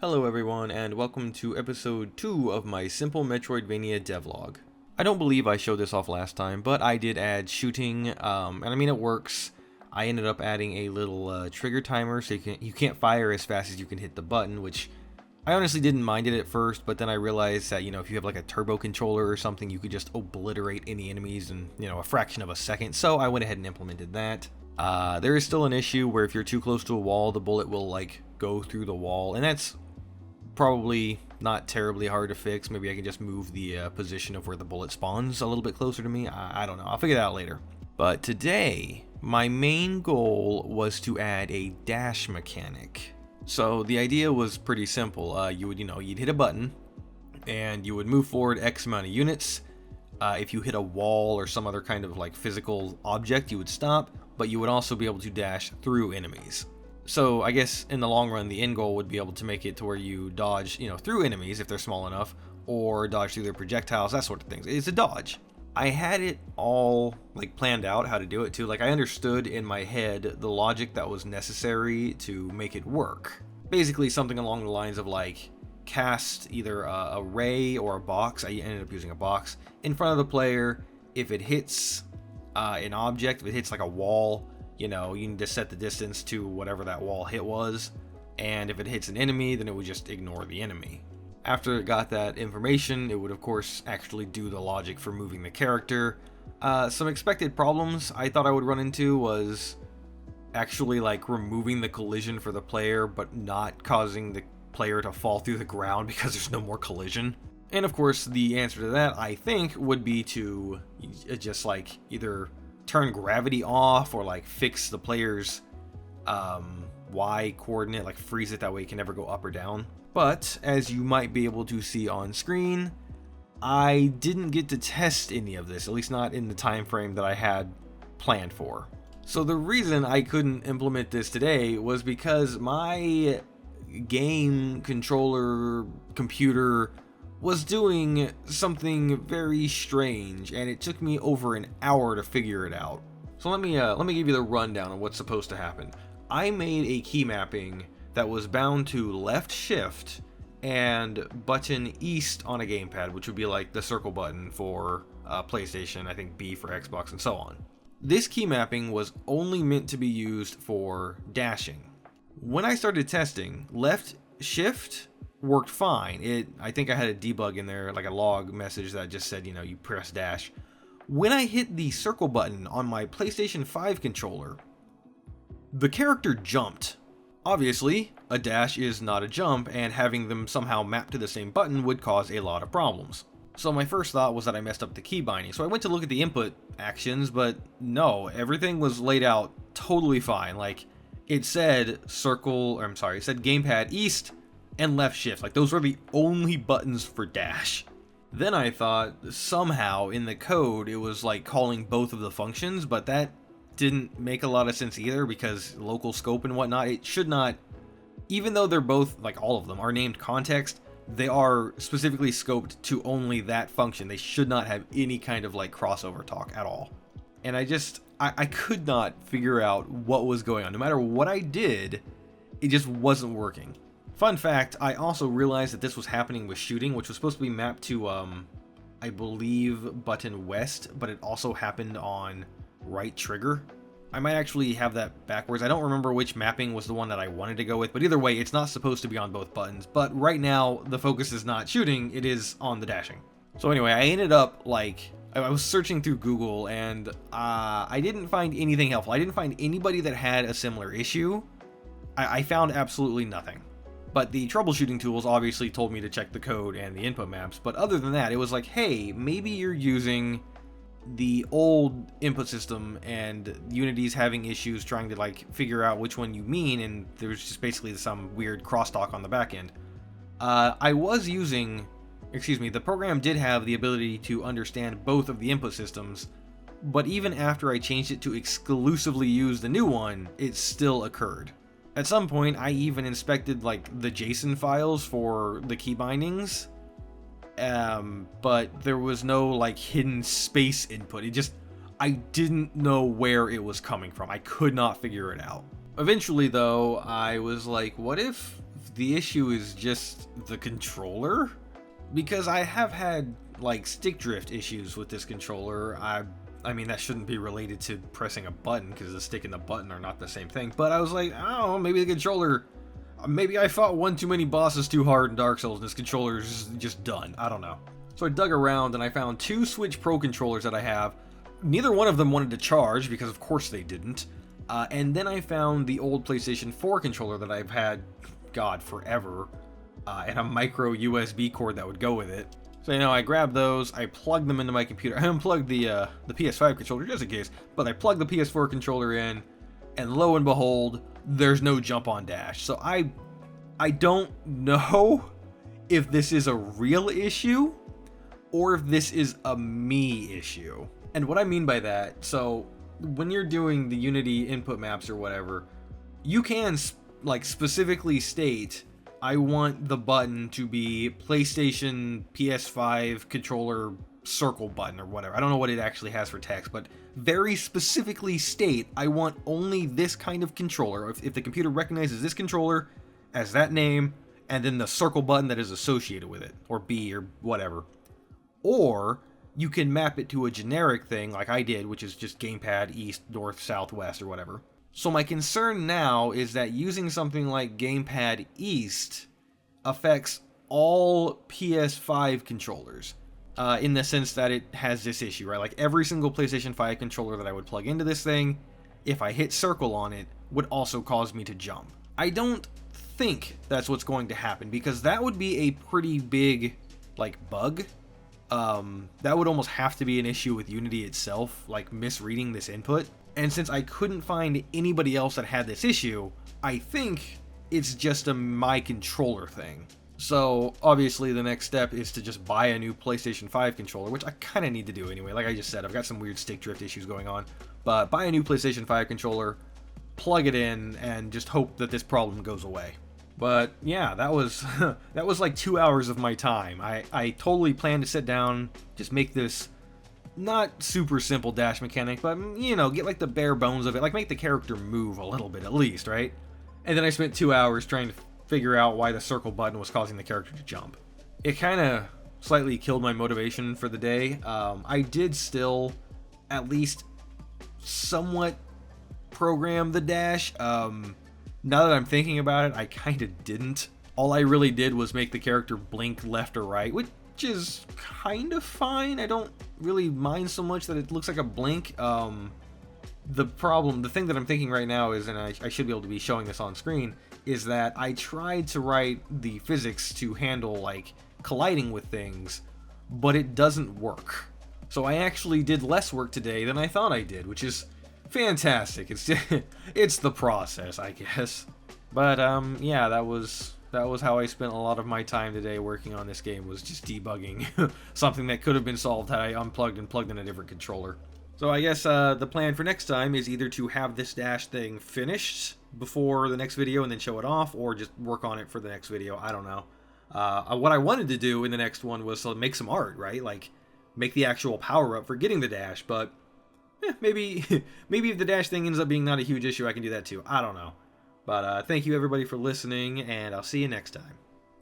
Hello everyone, and welcome to episode 2 of my Simple Metroidvania devlog. I don't believe I showed this off last time, but I did add shooting, and I mean it works. I ended up adding a little trigger timer, so you can't fire as fast as you can hit the button, which I honestly didn't mind it at first, but then I realized that, if you have like a turbo controller or something, you could just obliterate any enemies in, a fraction of a second, so I went ahead and implemented that. There is still an issue where if you're too close to a wall, the bullet will, go through the wall, and that's probably not terribly hard to fix. Maybe I can just move the position of where the bullet spawns a little bit closer to me. I don't know. I'll figure that out later. But today, my main goal was to add a dash mechanic. So the idea was pretty simple. You'd hit a button, and you would move forward X amount of units. If you hit a wall or some other kind of physical object, you would stop, but you would also be able to dash through enemies. So I guess in the long run, the end goal would be able to make it to where you dodge, through enemies if they're small enough, or dodge through their projectiles, that sort of things. It's a dodge. I had it all planned out how to do it too. I understood in my head the logic that was necessary to make it work. Basically something along the lines of cast either a ray or a box. I ended up using a box in front of the player. If it hits an object, if it hits a wall, you need to set the distance to whatever that wall hit was, and if it hits an enemy, then it would just ignore the enemy. After it got that information, it would of course actually do the logic for moving the character. Some expected problems I thought I would run into was actually removing the collision for the player, but not causing the player to fall through the ground because there's no more collision. And of course, the answer to that, I think, would be to just either turn gravity off or fix the player's Y coordinate, freeze it that way it can never go up or down. But as you might be able to see on screen, I didn't get to test any of this, at least not in the time frame that I had planned for. So the reason I couldn't implement this today was because my game controller computer was doing something very strange, and it took me over an hour to figure it out. So let me give you the rundown of what's supposed to happen. I made a key mapping that was bound to left shift and button east on a gamepad, which would be the circle button for PlayStation, I think B for Xbox, and so on. This key mapping was only meant to be used for dashing. When I started testing, left shift worked fine. I think I had a debug in there, a log message that just said, you press dash. When I hit the circle button on my PlayStation 5 controller, the character jumped. Obviously, a dash is not a jump, and having them somehow map to the same button would cause a lot of problems. So my first thought was that I messed up the key binding. So I went to look at the input actions, but no, everything was laid out totally fine. It said it said gamepad east and left shift. Those were the only buttons for dash. Then I thought somehow in the code it was calling both of the functions, but that didn't make a lot of sense either, because local scope and whatnot, it should not, even though they're both, all of them are named context, they are specifically scoped to only that function. They should not have any kind of crossover talk at all. And I could not figure out what was going on. No matter what I did, it just wasn't working. Fun fact, I also realized that this was happening with shooting, which was supposed to be mapped to, I believe, button west, but it also happened on right trigger. I might actually have that backwards. I don't remember which mapping was the one that I wanted to go with, but either way, it's not supposed to be on both buttons. But right now, the focus is not shooting, it is on the dashing. So anyway, I ended up, I was searching through Google, and I didn't find anything helpful. I didn't find anybody that had a similar issue. I found absolutely nothing. But the troubleshooting tools obviously told me to check the code and the input maps. But other than that, it was hey, maybe you're using the old input system and Unity's having issues trying to figure out which one you mean, and there's just basically some weird crosstalk on the back end. The program did have the ability to understand both of the input systems, but even after I changed it to exclusively use the new one, it still occurred. At some point, I even inspected the JSON files for the key bindings, but there was no hidden space input. I didn't know where it was coming from. I could not figure it out. Eventually, though, I was what if the issue is just the controller, because I have had like stick drift issues with this controller. I mean, that shouldn't be related to pressing a button, because the stick and the button are not the same thing. But I was like, I don't know, maybe the controller, maybe I fought one too many bosses too hard in Dark Souls and this controller is just done. I don't know. So I dug around and I found 2 Switch Pro controllers that I have. Neither one of them wanted to charge, because of course they didn't. And then I found the old PlayStation 4 controller that I've had, God, forever. And a micro USB cord that would go with it. So, you know, I grabbed those, I plugged them into my computer. I unplugged the PS5 controller just in case, but I plugged the PS4 controller in, and lo and behold, there's no jump on dash. So I don't know if this is a real issue or if this is a me issue. And what I mean by that, so when you're doing the Unity input maps or whatever, you can like specifically state, I want the button to be PlayStation PS5 controller circle button or whatever. I don't know what it actually has for text, but very specifically state, I want only this kind of controller. If the computer recognizes this controller as that name, and then the circle button that is associated with it, or B or whatever. Or you can map it to a generic thing like I did, which is just gamepad east, north, south, west, or whatever. So my concern now is that using something like gamepad east affects all PS5 controllers, in the sense that it has this issue, right? Like every single PlayStation 5 controller that I would plug into this thing, if I hit circle on it, would also cause me to jump. I don't think that's what's going to happen, because that would be a pretty big, like, bug. That would almost have to be an issue with Unity itself, like misreading this input. And since I couldn't find anybody else that had this issue, I think it's just a my controller thing. So obviously the next step is to just buy a new PlayStation 5 controller, which I kind of need to do anyway. Like I just said, I've got some weird stick drift issues going on. But buy a new PlayStation 5 controller, plug it in, and just hope that this problem goes away. But yeah, that was that was like 2 hours of my time. I totally planned to sit down, just make this not super simple dash mechanic, but, you know, get like the bare bones of it, like make the character move a little bit at least, right? And then I spent 2 hours trying to figure out why the circle button was causing the character to jump. It kind of slightly killed my motivation for the day. I did still at least somewhat program the dash. Now that I'm thinking about it, I kind of didn't. All I really did was make the character blink left or right, which is kind of fine. I don't really mind so much that it looks like a blink. The thing that I'm thinking right now is, and I should be able to be showing this on screen, is that I tried to write the physics to handle like colliding with things, but it doesn't work. So I actually did less work today than I thought I did, which is fantastic. It's the process, I guess. But yeah, that was how I spent a lot of my time today working on this game, was just debugging something that could have been solved had I unplugged and plugged in a different controller. So I guess the plan for next time is either to have this dash thing finished before the next video and then show it off, or just work on it for the next video. I don't know. What I wanted to do in the next one was to make some art, right? Like make the actual power up for getting the dash, but maybe if the dash thing ends up being not a huge issue, I can do that too. I don't know. But thank you everybody for listening, and I'll see you next time.